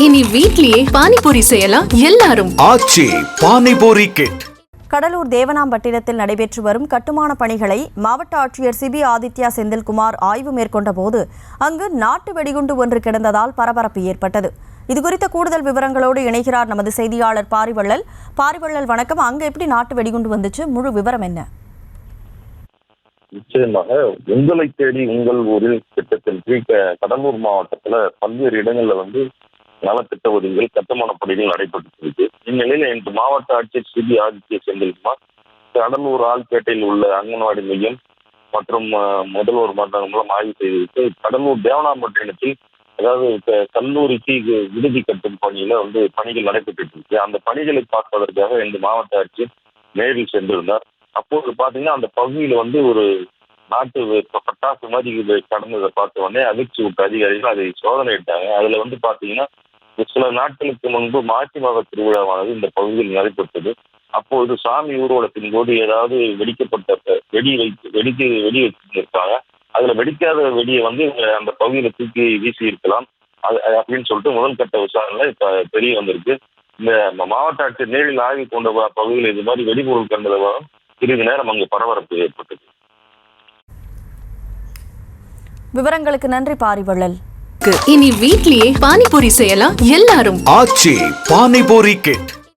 இனி வீட்லயே பானிபூரி செய்யலாம் எல்லாரும். ஆச்சி பானிபூரி கிட். கடலூர் தேவனாம்பட்டினத்தில் நடைபெற்று வரும் கட்டுமான பணிகளை மாவட்ட ஆட்சியர் சிபி ஆதித்யா செந்தில்குமார் ஆய்வு மேற்கொண்ட போது அங்கு நாட்டு வெடிகுண்டு ஒன்று கிடந்ததால் பரபரப்பு ஏற்பட்டது. இதுகுறித்த கூடுதல் விவரங்களோடு இணைகிறார் நமது செய்தியாளர் பாரிவள்ளல். வணக்கம். அங்க எப்படி நாட்டு வெடிகுண்டு வந்துச்சு? முழு விவரம் என்ன? நிச்சயமாக உங்களை தேடி உங்கள் ஊரில் திட்டத்தின் கீழ் கடலூர் மாவட்டத்துல பல்வேறு இடங்கள்ல நலத்திட்ட உதவிகள் கட்டுமான பணிகள் நடைபெற்று இருக்கு. இந்நிலையில இன்று மாவட்ட ஆட்சியர் சிபி ஆதித்ய செந்தில்குமார் கடலூர் ஆள்பேட்டையில் உள்ள அங்கன்வாடி மையம் மற்றும் முதல்வர் மன்றம் மூலம் ஆய்வு செய்திருக்கு. கடலூர் தேவனாம்பட்டினத்தில் அதாவது கல்லூரிக்கு விடுதி கட்டும் பணியில பணிகள் நடைபெற்று இருக்கு. அந்த பணிகளை பார்ப்பதற்காக இந்த மாவட்ட ஆட்சியர் நேரில் சென்றிருந்தார். அப்போது பாத்தீங்கன்னா அந்த பகுதியில ஒரு நாட்டு பட்டாசு மாதிரி கடந்ததை பார்த்த உடனே அதிர்ச்சி விட்ட அதிகாரிகள் அதை சோதனையிட்டாங்க. அதுல பாத்தீங்கன்னா சில நாட்களுக்கு முன்பு மாசி மாத திருவிழாவானது இந்த பகுதியில் நடைபெற்றது. அப்போது சாமி ஊர்வலத்தின் போது ஏதாவது வெடிக்கப்பட்ட வெடி வச்சிருக்காங்க. அதுல வெடிக்காத வெடியை அந்த பகுதியில தூக்கி வீசி இருக்கலாம் அப்படின்னு சொல்லிட்டு முதல் கட்ட விசாரணையில இப்ப தெரிய வந்திருக்கு. இந்த மாவட்ட ஆட்சியர் நேரில் ஆய்வு கொண்ட பகுதியில் இது மாதிரி வெடிபொருள் கண்டதாக சிறிது நேரம் அங்கு பரபரப்பு ஏற்பட்டது. விவரங்களுக்கு நன்றி பாரிவள்ளல். இனி வீட்லயே பானிபூரி செய்யலாம் எல்லாரும். ஆச்சி பானிபூரி கிட்.